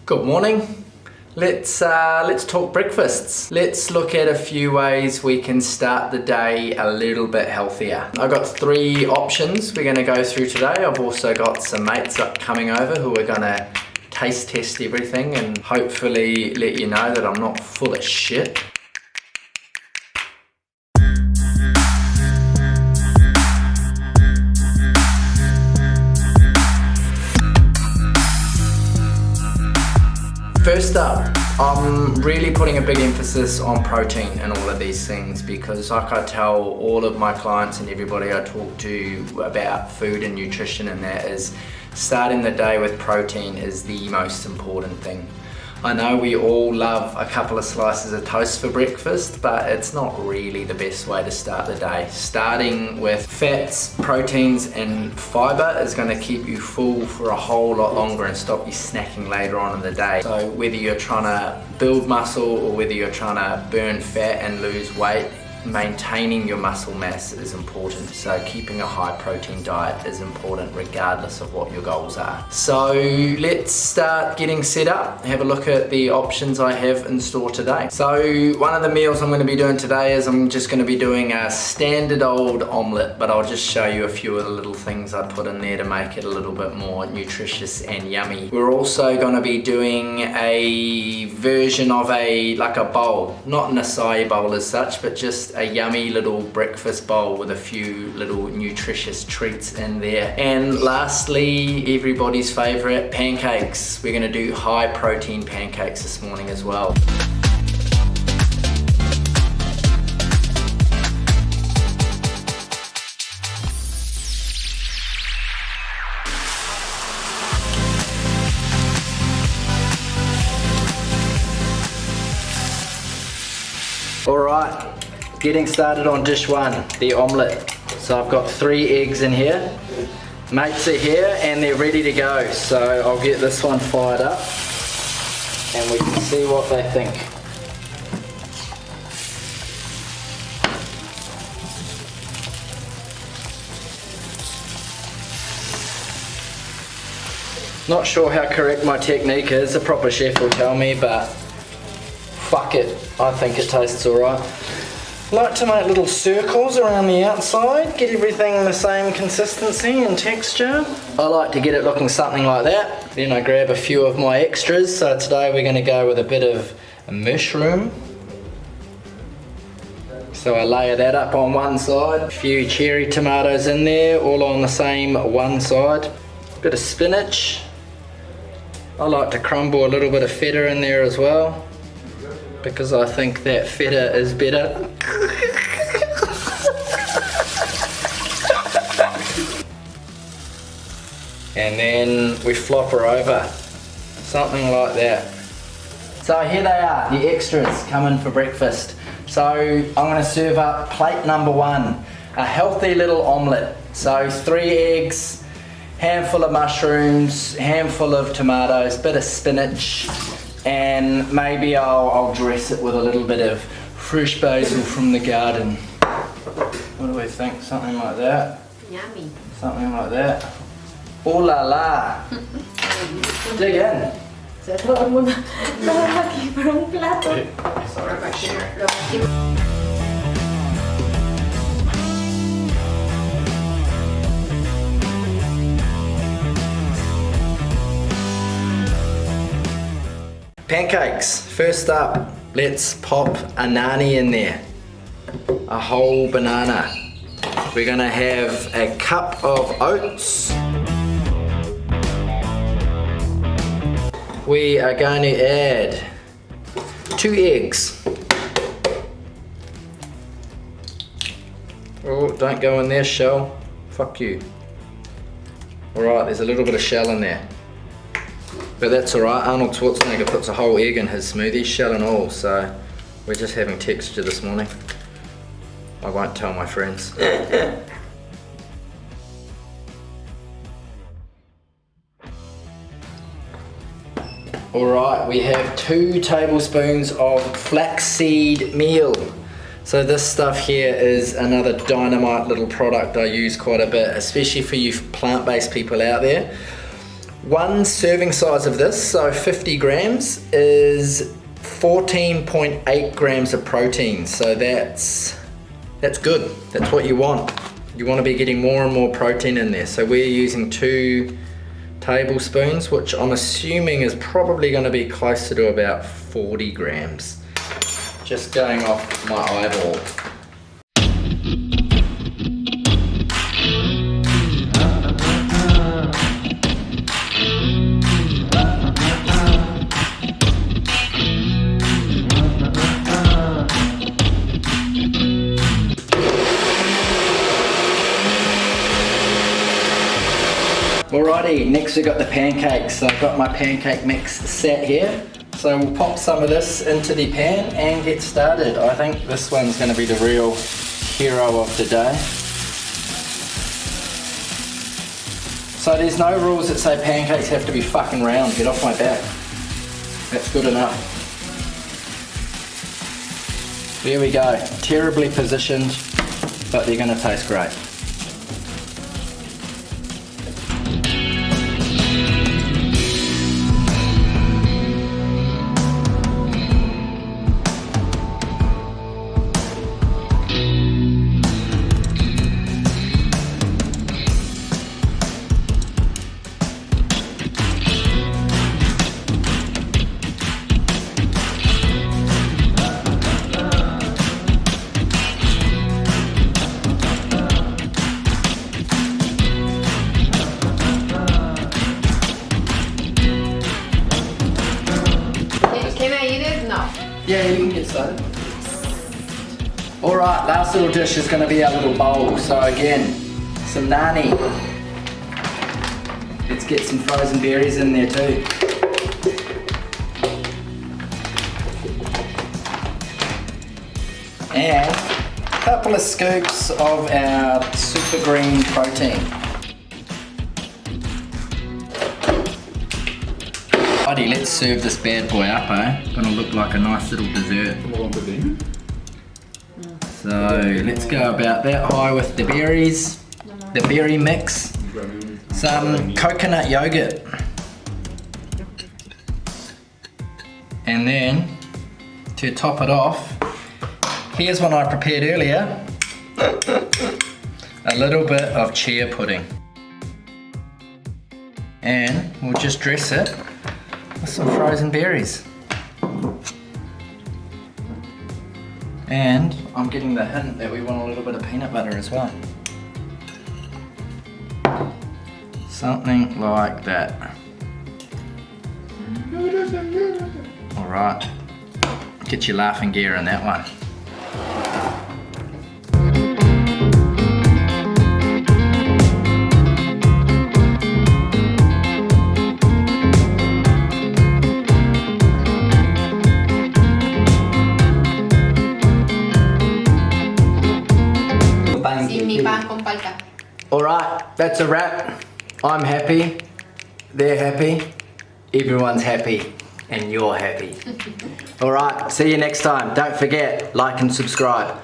Good morning. Let's talk breakfasts. Let's look at a few ways we can start the day a little bit healthier. I've got 3 options we're going to go through today. I've also got some mates coming over who are going to taste test everything and hopefully let you know that I'm not full of shit. First up, I'm really putting a big emphasis on protein in all of these things because like I tell all of my clients and everybody I talk to about food and nutrition, and that is starting the day with protein is the most important thing. I know we all love a couple of slices of toast for breakfast, but it's not really the best way to start the day. Starting with fats, proteins and fibre is going to keep you full for a whole lot longer and stop you snacking later on in the day. So whether you're trying to build muscle or whether you're trying to burn fat and lose weight, maintaining your muscle mass is important. So keeping a high protein diet is important regardless of what your goals are. So let's start getting set up. Have a look at the options I have in store today. So one of the meals I'm going to be doing today is I'm just going to be doing a standard old omelette, but I'll just show you a few of the little things I put in there to make it a little bit more nutritious and yummy. We're also going to be doing a version of like a bowl, not an acai bowl as such, but just a yummy little breakfast bowl with a few little nutritious treats in there. And lastly, everybody's favorite, pancakes. We're going to do high protein pancakes this morning as well. All right. Getting started on dish 1, the omelette. So I've got 3 eggs in here. Mates are here and they're ready to go. So I'll get this one fired up and we can see what they think. Not sure how correct my technique is. A proper chef will tell me, but fuck it. I think it tastes alright. Like to make little circles around the outside, get everything the same consistency and texture. I like to get it looking something like that. Then I grab a few of my extras. So today we're going to go with a bit of mushroom. So I layer that up on one side. A few cherry tomatoes in there, all on the same one side. Bit of spinach. I like to crumble a little bit of feta in there as well, because I think that feta is better. And then we flop her over, something like that. So here they are, the extras coming for breakfast. So I'm going to serve up plate number 1, a healthy little omelette. So 3 eggs, handful of mushrooms, handful of tomatoes, bit of spinach, and maybe I'll dress it with a little bit of fresh basil from the garden. What do we think? Something like that? Yummy. Something like that. Oh la la! Dig in. Todo el mundo aquí por un plato. Pancakes. First up, let's pop a nani in there. A whole banana. We're gonna have a cup of oats. We are going to add 2 eggs. Oh, don't go in there, shell. Fuck you. Alright, there's a little bit of shell in there. But that's alright, Arnold Schwarzenegger puts a whole egg in his smoothie, shell and all, so we're just having texture this morning. I won't tell my friends. Alright, we have 2 tablespoons of flaxseed meal. So this stuff here is another dynamite little product I use quite a bit, especially for you plant-based people out there. One serving size of this, so 50 grams, is 14.8 grams of protein. So that's good. That's what you want. You want to be getting more and more protein in there. So we're using 2 tablespoons, which I'm assuming is probably going to be closer to about 40 grams. Just going off my eyeball. Alrighty, next we got the pancakes. So I've got my pancake mix set here. So we'll pop some of this into the pan and get started. I think this one's going to be the real hero of the day. So there's no rules that say pancakes have to be fucking round. Get off my back. That's good enough. There we go. Terribly positioned, but they're going to taste great. Yeah, you can get started. Alright, last little dish is going to be our little bowl. So again, some nani. Let's get some frozen berries in there too. And a couple of scoops of our super green protein. Alrighty, let's serve this bad boy up, eh? Gonna look like a nice little dessert. So let's go about that high with the berries, the berry mix, some coconut yogurt, and then to top it off, here's one I prepared earlier, a little bit of chia pudding. And we'll just dress it with some frozen berries. And I'm getting the hint that we want a little bit of peanut butter as well. Something like that. Alright, get your laughing gear in that one. Alright, that's a wrap. I'm happy, they're happy, everyone's happy, and you're happy. Alright, see you next time. Don't forget, like and subscribe.